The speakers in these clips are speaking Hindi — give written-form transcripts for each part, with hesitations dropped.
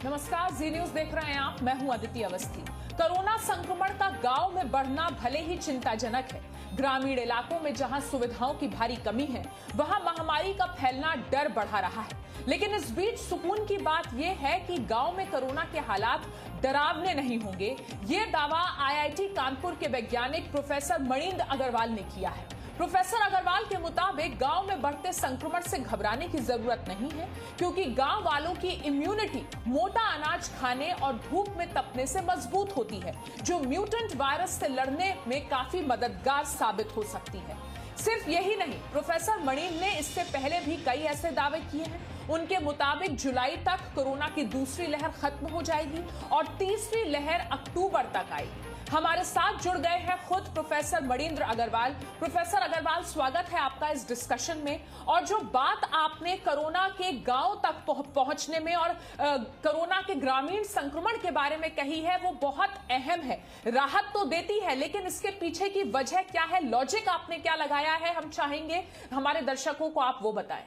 नमस्कार, जी न्यूज देख रहे हैं आप। मैं हूं अदिति अवस्थी। कोरोना संक्रमण का गांव में बढ़ना भले ही चिंताजनक है। ग्रामीण इलाकों में जहां सुविधाओं की भारी कमी है, वहां महामारी का फैलना डर बढ़ा रहा है। लेकिन इस बीच सुकून की बात यह है कि गांव में कोरोना के हालात डरावने नहीं होंगे। ये दावा आईआईटी कानपुर के वैज्ञानिक प्रोफेसर मणिंद्र अग्रवाल ने किया है। प्रोफेसर अग्रवाल के मुताबिक गांव में बढ़ते संक्रमण से घबराने की जरूरत नहीं है, क्योंकि गांव वालों की इम्यूनिटी मोटा अनाज खाने और धूप में तपने से मजबूत होती है, जो म्यूटेंट वायरस से लड़ने में काफी मददगार साबित हो सकती है। सिर्फ यही नहीं, प्रोफेसर मणिंद्र ने इससे पहले भी कई ऐसे दावे किए हैं। उनके मुताबिक जुलाई तक कोरोना की दूसरी लहर खत्म हो जाएगी और तीसरी लहर अक्टूबर तक आएगी। हमारे साथ जुड़ गए हैं खुद प्रोफेसर मणिंद्र अग्रवाल। प्रोफेसर अग्रवाल, स्वागत है आपका इस डिस्कशन में। और जो बात आपने कोरोना के गांव तक पहुंचने में और कोरोना के ग्रामीण संक्रमण के बारे में कही है, वो बहुत अहम है। राहत तो देती है, लेकिन इसके पीछे की वजह क्या है, लॉजिक आपने क्या लगाया है, हम चाहेंगे हमारे दर्शकों को आप वो बताएं।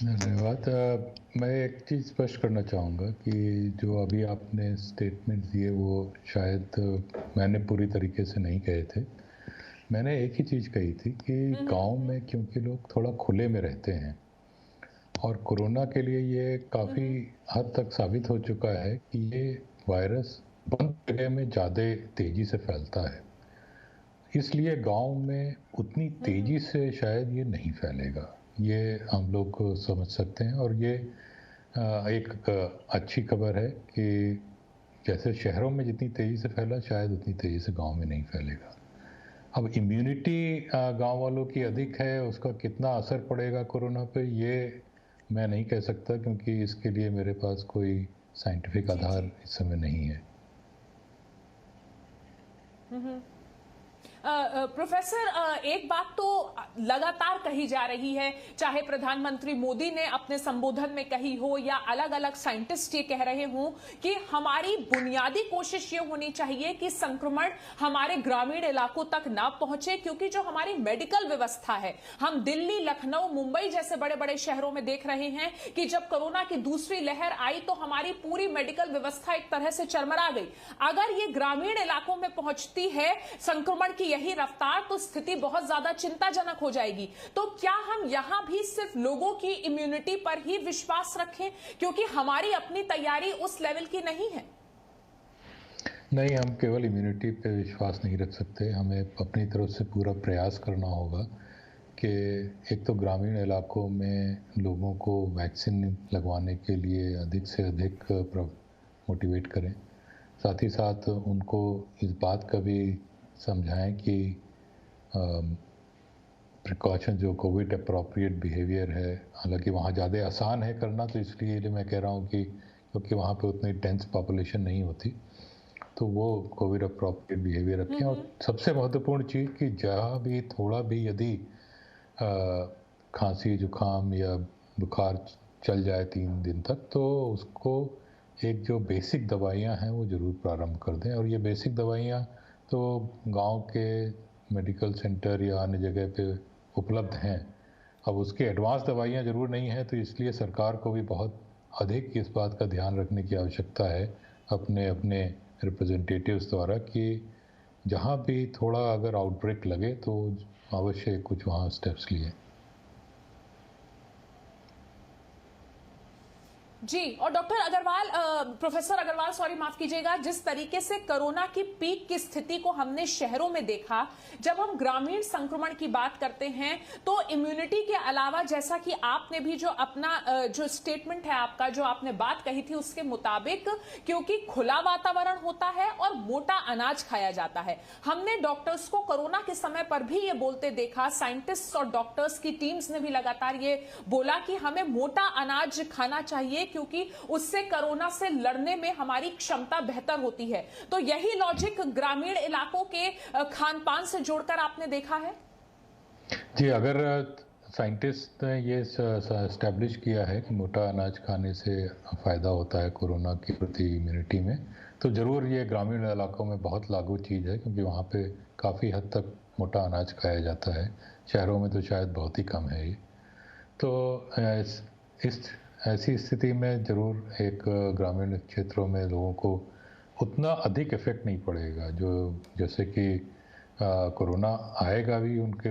धन्यवाद। मैं एक चीज़ स्पष्ट करना चाहूँगा कि जो अभी आपने स्टेटमेंट दिए वो शायद मैंने पूरी तरीके से नहीं कहे थे। मैंने एक ही चीज़ कही थी कि गांव में क्योंकि लोग थोड़ा खुले में रहते हैं और कोरोना के लिए ये काफ़ी हद तक साबित हो चुका है कि ये वायरस बंद जगह में ज़्यादा तेज़ी से फैलता है, इसलिए गांव में उतनी तेज़ी से शायद ये नहीं फैलेगा। ये हम लोग समझ सकते हैं। और ये एक अच्छी खबर है कि जैसे शहरों में जितनी तेज़ी से फैला, शायद उतनी तेज़ी से गांव में नहीं फैलेगा। अब इम्यूनिटी गांव वालों की अधिक है, उसका कितना असर पड़ेगा कोरोना पे, ये मैं नहीं कह सकता, क्योंकि इसके लिए मेरे पास कोई साइंटिफिक आधार इस समय नहीं है। प्रोफेसर, एक बात तो लगातार कही जा रही है, चाहे प्रधानमंत्री मोदी ने अपने संबोधन में कही हो या अलग अलग साइंटिस्ट ये कह रहे हों, कि हमारी बुनियादी कोशिश ये होनी चाहिए कि संक्रमण हमारे ग्रामीण इलाकों तक ना पहुंचे, क्योंकि जो हमारी मेडिकल व्यवस्था है, हम दिल्ली, लखनऊ, मुंबई जैसे बड़े बड़े शहरों में देख रहे हैं कि जब कोरोना की दूसरी लहर आई तो हमारी पूरी मेडिकल व्यवस्था एक तरह से चरमरा गई। अगर ये ग्रामीण इलाकों में पहुंचती है संक्रमण की यही रफ्तार, तो स्थिति बहुत ज्यादा चिंताजनक हो जाएगी। तो क्या हम यहां भी सिर्फ लोगों की इम्यूनिटी पर ही विश्वास रखें, क्योंकि हमारी अपनी तैयारी उस लेवल की नहीं है? नहीं, हम केवल इम्यूनिटी पे विश्वास नहीं रख सकते। हमें अपनी तरफ से पूरा प्रयास करना होगा कि एक तो ग्रामीण इलाकों में लोगों को वैक्सीन लगवाने के लिए अधिक से अधिक मोटिवेट करें। साथ ही साथ उनको इस बात का भी समझाएं कि प्रिकॉशन जो कोविड अप्रोप्रिएट बिहेवियर है, हालांकि वहाँ ज़्यादा आसान है करना, तो इसलिए मैं कह रहा हूँ कि क्योंकि वहाँ पे उतनी डेंस पॉपुलेशन नहीं होती, तो वो कोविड अप्रोप्रिएट बिहेवियर रखें। और सबसे महत्वपूर्ण चीज़ कि जहाँ भी थोड़ा भी यदि खांसी, जुकाम या बुखार चल जाए 3 दिन तक, तो उसको एक जो बेसिक दवाइयाँ हैं वो ज़रूर प्रारंभ कर दें। और ये बेसिक दवाइयाँ तो गांव के मेडिकल सेंटर या अन्य जगह पे उपलब्ध हैं। अब उसकी एडवांस दवाइयाँ ज़रूर नहीं हैं, तो इसलिए सरकार को भी बहुत अधिक इस बात का ध्यान रखने की आवश्यकता है अपने अपने रिप्रेजेंटेटिव्स द्वारा कि जहाँ भी थोड़ा अगर आउटब्रेक लगे तो अवश्य कुछ वहाँ स्टेप्स लिए। जी, और doctor Agarwal, professor Agarwal sorry, माफ कीजिएगा, जिस तरीके से कोरोना की पीक की स्थिति को हमने शहरों में देखा, जब हम ग्रामीण संक्रमण की बात करते हैं तो इम्यूनिटी के अलावा, जैसा कि आपने भी जो अपना जो स्टेटमेंट है आपका, जो आपने बात कही थी उसके मुताबिक, क्योंकि खुला वातावरण होता है और मोटा अनाज खाया जाता है। हमने डॉक्टर्स को कोरोना के समय पर भी ये बोलते देखा, साइंटिस्ट और डॉक्टर्स की टीम्स ने भी लगातार ये बोला कि हमें मोटा अनाज खाना चाहिए, क्योंकि उससे कोरोना से लड़ने में हमारी क्षमता बेहतर होती है। तो यही लॉजिक ग्रामीण इलाकों के खान पान से जोड़कर आपने देखा है? जी, अगर साइंटिस्ट ने ये एस्टैब्लिश किया है कि मोटा अनाज खाने से फ़ायदा होता है कोरोना के प्रति इम्यूनिटी में, तो ज़रूर ये ग्रामीण इलाकों में बहुत लागू चीज़ है, क्योंकि वहाँ पे काफ़ी हद तक मोटा अनाज खाया जाता है। शहरों में तो शायद बहुत ही कम है ये। तो इस ऐसी स्थिति में ज़रूर एक ग्रामीण क्षेत्रों में लोगों को उतना अधिक इफ़ेक्ट नहीं पड़ेगा, जो जैसे कि कोरोना आएगा भी, उनके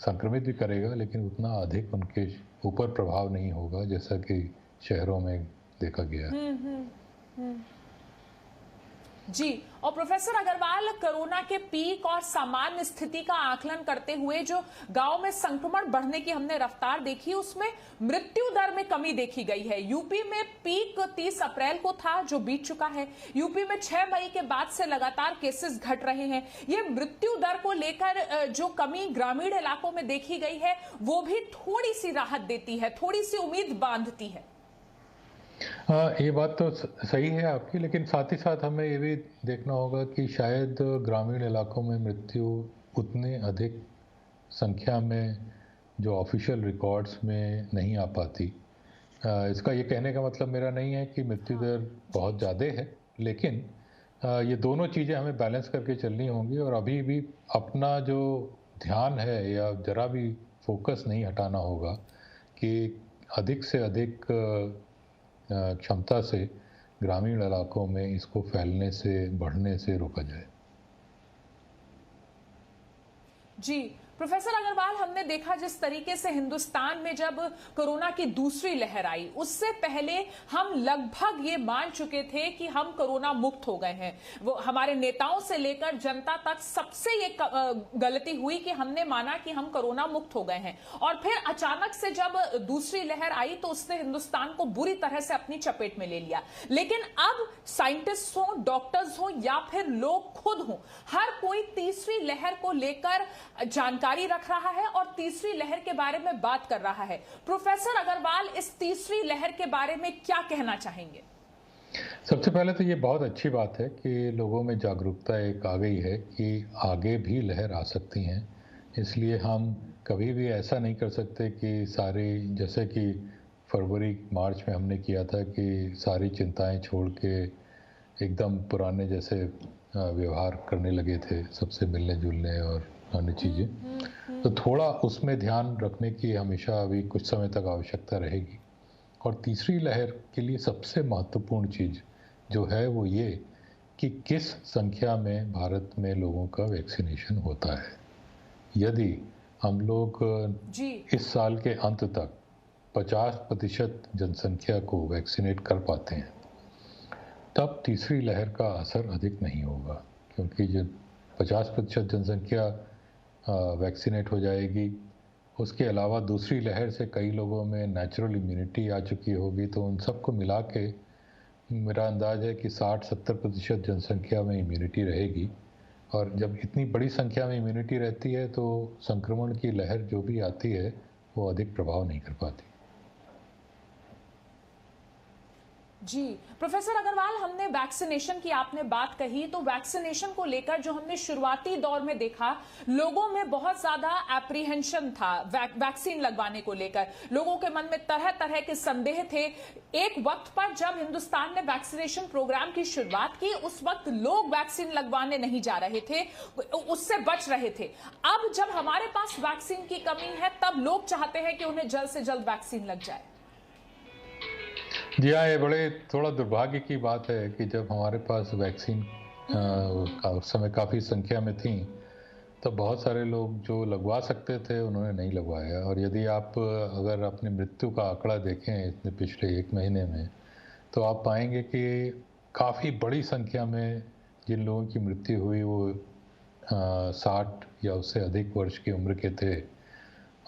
संक्रमित भी करेगा, लेकिन उतना अधिक उनके ऊपर प्रभाव नहीं होगा जैसा कि शहरों में देखा गया है। जी। और प्रोफेसर अग्रवाल, कोरोना के पीक और सामान्य स्थिति का आकलन करते हुए जो गांव में संक्रमण बढ़ने की हमने रफ्तार देखी, उसमें मृत्यु दर में कमी देखी गई है। यूपी में पीक 30 अप्रैल को था, जो बीत चुका है। यूपी में 6 मई के बाद से लगातार केसेस घट रहे हैं। ये मृत्यु दर को लेकर जो कमी ग्रामीण इलाकों में देखी गई है, वो भी थोड़ी सी राहत देती है, थोड़ी सी उम्मीद बांधती है। हाँ, ये बात तो सही है आपकी, लेकिन साथ ही साथ हमें ये भी देखना होगा कि शायद ग्रामीण इलाकों में मृत्यु उतने अधिक संख्या में जो ऑफिशियल रिकॉर्ड्स में नहीं आ पाती। इसका ये कहने का मतलब मेरा नहीं है कि मृत्यु दर बहुत ज़्यादा है, लेकिन ये दोनों चीज़ें हमें बैलेंस करके चलनी होंगी, और अभी भी अपना जो ध्यान है या ज़रा भी फोकस नहीं हटाना होगा कि अधिक से अधिक क्षमता से ग्रामीण इलाकों में इसको फैलने से, बढ़ने से रोका जाए। जी प्रोफेसर अग्रवाल, हमने देखा जिस तरीके से हिंदुस्तान में जब कोरोना की दूसरी लहर आई, उससे पहले हम लगभग ये मान चुके थे कि हम कोरोना मुक्त हो गए हैं। वो हमारे नेताओं से लेकर जनता तक सबसे ये गलती हुई कि हमने माना कि हम कोरोना मुक्त हो गए हैं, और फिर अचानक से जब दूसरी लहर आई तो उसने हिंदुस्तान को बुरी तरह से अपनी चपेट में ले लिया। लेकिन अब साइंटिस्ट हो, डॉक्टर्स हो या फिर लोग खुद हो, हर कोई तीसरी लहर को लेकर जानकारी रख रहा है और तीसरी लहर के बारे में बात कर रहा है। प्रोफेसर अग्रवाल, इस तीसरी लहर के बारे में क्या कहना चाहेंगे? सबसे पहले तो ये बहुत अच्छी बात है कि लोगों में जागरूकता एक आ गई है कि आगे भी लहर आ सकती हैं। इसलिए हम कभी भी ऐसा नहीं कर सकते कि सारी, जैसे कि फरवरी मार्च में हमने किया था कि सारी चिंताएं छोड़ के एकदम पुराने जैसे व्यवहार करने लगे थे, सबसे मिलने जुलने और अन्य चीज़ें। तो थोड़ा उसमें ध्यान रखने की हमेशा अभी कुछ समय तक आवश्यकता रहेगी। और तीसरी लहर के लिए सबसे महत्वपूर्ण चीज़ जो है वो ये कि किस संख्या में भारत में लोगों का वैक्सीनेशन होता है। यदि हम लोग इस साल के अंत तक 50% जनसंख्या को वैक्सीनेट कर पाते हैं, तब तीसरी लहर का असर अधिक नहीं होगा, क्योंकि जब 50% जनसंख्या वैक्सीनेट हो जाएगी, उसके अलावा दूसरी लहर से कई लोगों में नेचुरल इम्यूनिटी आ चुकी होगी, तो उन सबको मिला के मेरा अंदाज है कि 60-70% जनसंख्या में इम्यूनिटी रहेगी। और जब इतनी बड़ी संख्या में इम्यूनिटी रहती है तो संक्रमण की लहर जो भी आती है वो अधिक प्रभाव नहीं कर पाती। जी प्रोफेसर अग्रवाल, हमने वैक्सीनेशन की आपने बात कही, तो वैक्सीनेशन को लेकर जो हमने शुरुआती दौर में देखा, लोगों में बहुत ज्यादा एप्रीहेंशन था वैक्सीन लगवाने को लेकर। लोगों के मन में तरह तरह के संदेह थे। एक वक्त पर जब हिंदुस्तान ने वैक्सीनेशन प्रोग्राम की शुरुआत की, उस वक्त लोग वैक्सीन लगवाने नहीं जा रहे थे, उससे बच रहे थे। अब जब हमारे पास वैक्सीन की कमी है, तब लोग चाहते हैं कि उन्हें जल्द से जल्द वैक्सीन लग जाए। जी हाँ, ये बड़े थोड़ा दुर्भाग्य की बात है कि जब हमारे पास वैक्सीन उस समय काफ़ी संख्या में थी, तो बहुत सारे लोग जो लगवा सकते थे उन्होंने नहीं लगवाया। और यदि आप अगर अपनी मृत्यु का आंकड़ा देखें इतने पिछले 1 महीने में, तो आप पाएंगे कि काफ़ी बड़ी संख्या में जिन लोगों की मृत्यु हुई वो 60 या उससे अधिक वर्ष की उम्र के थे,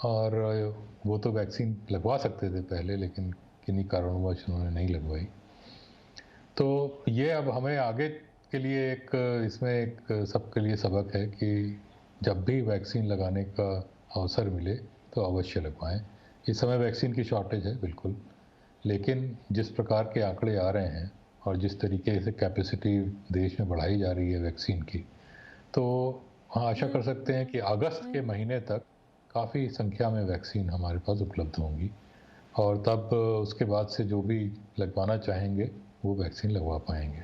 और वो तो वैक्सीन लगवा सकते थे पहले, लेकिन किन्हीं कारणवश उन्होंने नहीं लगवाई। तो ये अब हमें आगे के लिए एक इसमें एक सबके लिए सबक है कि जब भी वैक्सीन लगाने का अवसर मिले तो अवश्य लगवाएं। इस समय वैक्सीन की शॉर्टेज है बिल्कुल, लेकिन जिस प्रकार के आंकड़े आ रहे हैं और जिस तरीके से कैपेसिटी देश में बढ़ाई जा रही है वैक्सीन की, तो आशा कर सकते हैं कि अगस्त के महीने तक काफ़ी संख्या में वैक्सीन हमारे पास उपलब्ध होंगी, और तब उसके बाद से जो भी लगवाना चाहेंगे वो वैक्सीन लगवा पाएंगे।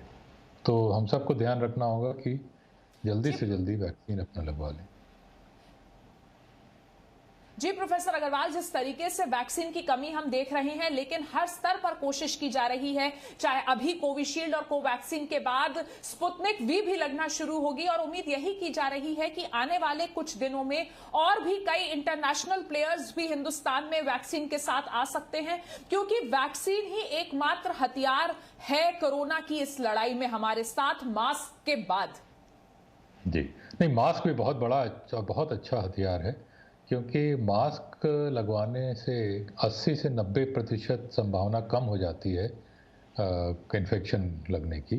तो हम सबको ध्यान रखना होगा कि जल्दी से जल्दी वैक्सीन अपना लगवा लें। जी प्रोफेसर अग्रवाल, जिस तरीके से वैक्सीन की कमी हम देख रहे हैं, लेकिन हर स्तर पर कोशिश की जा रही है, चाहे अभी कोविशील्ड और कोवैक्सीन के बाद स्पुतनिक वी भी लगना शुरू होगी, और उम्मीद यही की जा रही है कि आने वाले कुछ दिनों में और भी कई इंटरनेशनल प्लेयर्स भी हिंदुस्तान में वैक्सीन के साथ आ सकते हैं, क्योंकि वैक्सीन ही एकमात्र हथियार है कोरोना की इस लड़ाई में हमारे साथ, मास्क के बाद। जी नहीं, मास्क भी बहुत अच्छा हथियार है, क्योंकि मास्क लगवाने से 80 से 90% संभावना कम हो जाती है इन्फेक्शन लगने की,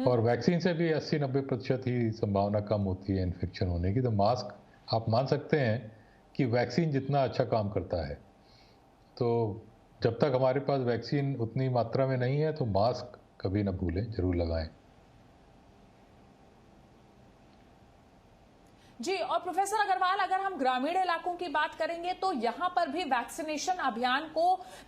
और वैक्सीन से भी 80-90% ही संभावना कम होती है इन्फेक्शन होने की। तो मास्क आप मान सकते हैं कि वैक्सीन जितना अच्छा काम करता है। तो जब तक हमारे पास वैक्सीन उतनी मात्रा में नहीं है तो मास्क कभी ना भूलें, जरूर लगाएं। जी, और प्रोफेसर अग्रवाल, अगर हम ग्रामीण इलाकों की बात करेंगे तो यहां पर भी वैक्सीनेशन अभियान को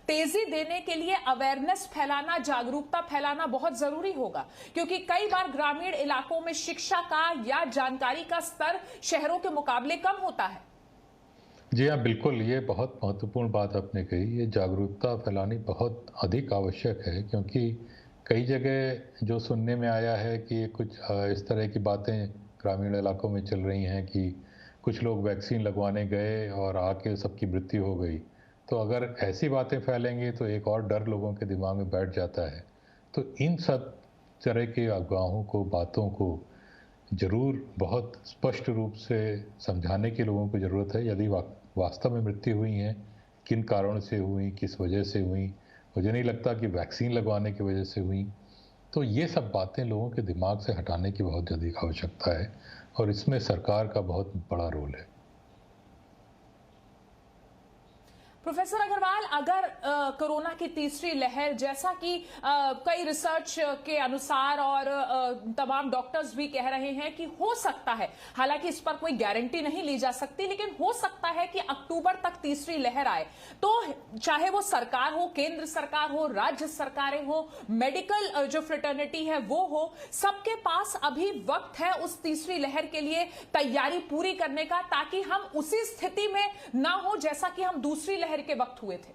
तेजी देने के लिए अवेयरनेस फैलाना, जागरूकता फैलाना बहुत जरूरी होगा, क्योंकि कई बार ग्रामीण इलाकों में शिक्षा का या जानकारी का स्तर शहरों के मुकाबले कम होता है। जी हाँ, बिल्कुल, ये बहुत महत्वपूर्ण बात आपने कही। ये जागरूकता फैलानी बहुत अधिक आवश्यक है, क्योंकि कई जगह जो सुनने में आया है कि कुछ इस तरह की बातें ग्रामीण इलाकों में चल रही हैं कि कुछ लोग वैक्सीन लगवाने गए और आके सबकी मृत्यु हो गई। तो अगर ऐसी बातें फैलेंगी तो एक और डर लोगों के दिमाग में बैठ जाता है। तो इन सब तरह के अफवाहों को, बातों को ज़रूर बहुत स्पष्ट रूप से समझाने की लोगों को ज़रूरत है। यदि वास्तव में मृत्यु हुई हैं, किन कारणों से हुई, किस वजह से हुई, मुझे नहीं लगता कि वैक्सीन लगवाने की वजह से हुई। तो ये सब बातें लोगों के दिमाग से हटाने की बहुत ज़्यादा आवश्यकता है, और इसमें सरकार का बहुत बड़ा रोल है। प्रोफेसर अग्रवाल, अगर कोरोना की तीसरी लहर, जैसा कि कई रिसर्च के अनुसार और तमाम डॉक्टर्स भी कह रहे हैं कि हो सकता है, हालांकि इस पर कोई गारंटी नहीं ली जा सकती, लेकिन हो सकता है कि अक्टूबर तक तीसरी लहर आए, तो चाहे वो सरकार हो, केंद्र सरकार हो, राज्य सरकारें हो, मेडिकल जो फ्रेटर्निटी है वो हो, सबके पास अभी वक्त है उस तीसरी लहर के लिए तैयारी पूरी करने का, ताकि हम उसी स्थिति में ना हो जैसा कि हम दूसरी लहर के वक्त हुए थे।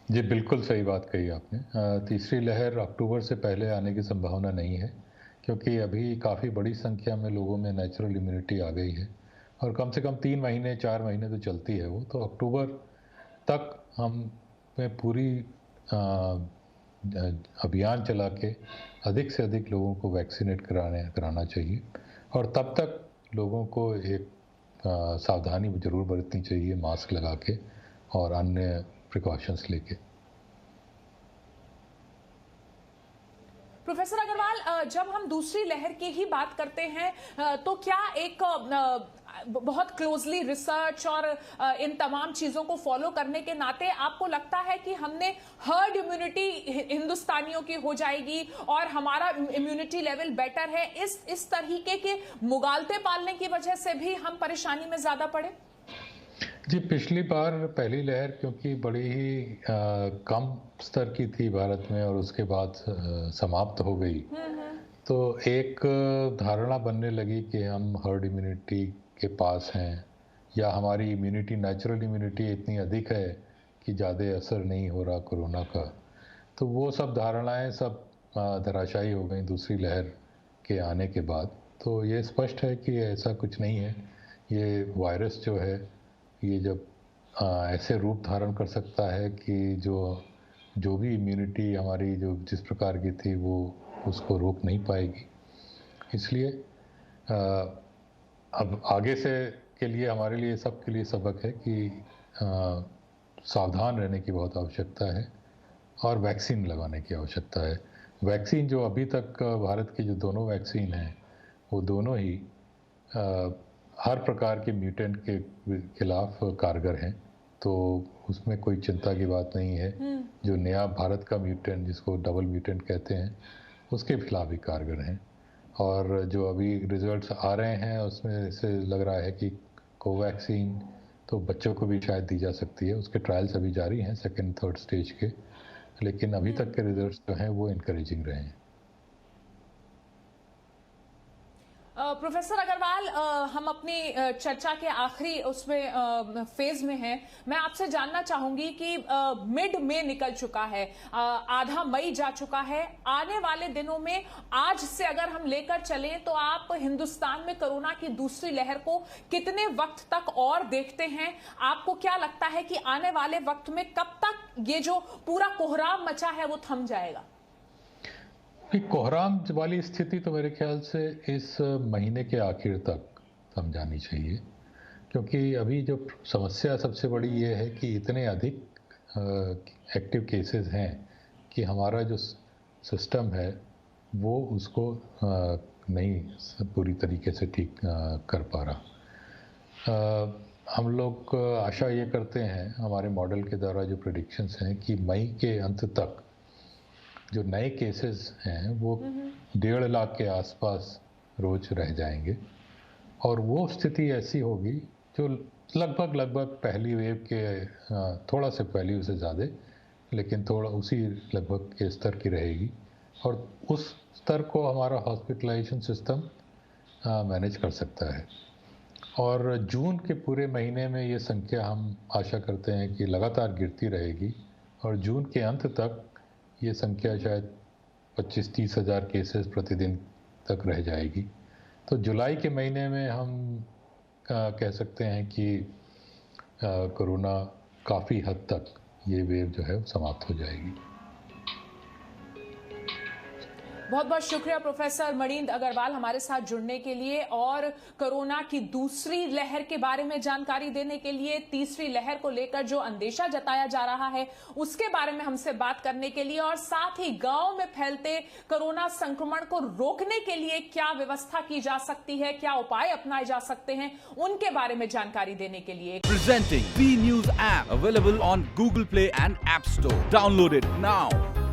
जी बिल्कुल सही बात कही आपने। तीसरी लहर अक्टूबर से पहले आने की संभावना नहीं है, क्योंकि अभी काफ़ी बड़ी संख्या में लोगों में नेचुरल इम्यूनिटी आ गई है, और कम से कम 3 महीने 4 महीने तो चलती है वो। तो अक्टूबर तक हमें पूरी अभियान चला के अधिक से अधिक लोगों को वैक्सीनेट कराना चाहिए, और तब तक लोगों को एक सावधानी जरूर बरतनी चाहिए, मास्क लगा के और अन्य प्रिकॉशंस लेके। प्रोफेसर अग्रवाल, जब हम दूसरी लहर की ही बात करते हैं तो क्या एक बहुत क्लोजली रिसर्च और इन तमाम चीजों को फॉलो करने के नाते आपको लगता है कि हमने हर्ड इम्यूनिटी हिंदुस्तानियों की हो जाएगी और हमारा इम्यूनिटी लेवल बेटर है, इस तरीके के मुगालते पालने की वजह से भी हम परेशानी में ज्यादा पड़े? जी, पिछली बार पहली लहर क्योंकि बड़ी ही कम स्तर की थी भारत में, और उसके बाद समाप्त हो गई, तो एक धारणा बनने लगी कि हम हर्ड इम्यूनिटी के पास हैं, या हमारी इम्यूनिटी, नेचुरल इम्यूनिटी इतनी अधिक है कि ज़्यादा असर नहीं हो रहा कोरोना का। तो वो सब धारणाएं सब धराशायी हो गई दूसरी लहर के आने के बाद। तो ये स्पष्ट है कि ऐसा कुछ नहीं है। ये वायरस जो है, ये जब ऐसे रूप धारण कर सकता है कि जो भी इम्यूनिटी हमारी जो जिस प्रकार की थी वो उसको रोक नहीं पाएगी। इसलिए अब आगे से के लिए हमारे लिए, सबके लिए सबक है कि सावधान रहने की बहुत आवश्यकता है, और वैक्सीन लगाने की आवश्यकता है। वैक्सीन जो अभी तक भारत की जो दोनों वैक्सीन हैं, वो दोनों ही हर प्रकार के म्यूटेंट के खिलाफ कारगर हैं, तो उसमें कोई चिंता की बात नहीं है। जो नया भारत का म्यूटेंट, जिसको डबल म्यूटेंट कहते हैं, उसके खिलाफ भी कारगर हैं। और जो अभी रिजल्ट्स आ रहे हैं उसमें से लग रहा है कि कोवैक्सीन तो बच्चों को भी शायद दी जा सकती है। उसके ट्रायल्स अभी जारी हैं, सेकेंड थर्ड स्टेज के, लेकिन अभी तक के रिजल्ट्स जो हैं वो इनकरेजिंग रहे हैं। प्रोफेसर अग्रवाल, हम अपनी चर्चा के आखिरी उसमें फेज में हैं। मैं आपसे जानना चाहूंगी कि मिड मई निकल चुका है, आधा मई जा चुका है। आने वाले दिनों में आज से अगर हम लेकर चलें तो आप हिंदुस्तान में कोरोना की दूसरी लहर को कितने वक्त तक और देखते हैं? आपको क्या लगता है कि आने वाले वक्त में कब तक ये जो पूरा कोहराम मचा है वो थम जाएगा? कोहराम वाली स्थिति तो मेरे ख्याल से इस महीने के आखिर तक थम जानी चाहिए, क्योंकि अभी जो समस्या सबसे बड़ी ये है कि इतने अधिक एक्टिव केसेस हैं कि हमारा जो सिस्टम है वो उसको नहीं पूरी तरीके से ठीक कर पा रहा। हम लोग आशा ये करते हैं, हमारे मॉडल के द्वारा जो प्रेडिक्शंस हैं, कि मई के अंत तक जो नए केसेस हैं वो 1.5 लाख के आसपास रोज रह जाएंगे, और वो स्थिति ऐसी होगी जो लगभग पहली वेव के थोड़ा से पहले से ज़्यादा, लेकिन थोड़ा उसी लगभग के स्तर की रहेगी, और उस स्तर को हमारा हॉस्पिटलाइजेशन सिस्टम मैनेज कर सकता है। और जून के पूरे महीने में ये संख्या हम आशा करते हैं कि लगातार गिरती रहेगी, और जून के अंत तक ये संख्या शायद 25-30 हज़ार केसेस प्रतिदिन तक रह जाएगी। तो जुलाई के महीने में हम कह सकते हैं कि कोरोना काफ़ी हद तक ये वेव जो है समाप्त हो जाएगी। बहुत बहुत शुक्रिया प्रोफेसर मणिंद्र अग्रवाल हमारे साथ जुड़ने के लिए और कोरोना की दूसरी लहर के बारे में जानकारी देने के लिए, तीसरी लहर को लेकर जो अंदेशा जताया जा रहा है उसके बारे में हमसे बात करने के लिए, और साथ ही गांव में फैलते कोरोना संक्रमण को रोकने के लिए क्या व्यवस्था की जा सकती है, क्या उपाय अपनाए जा सकते हैं, उनके बारे में जानकारी देने के लिए। Presenting B News app available on Google Play and App Store. Download it now.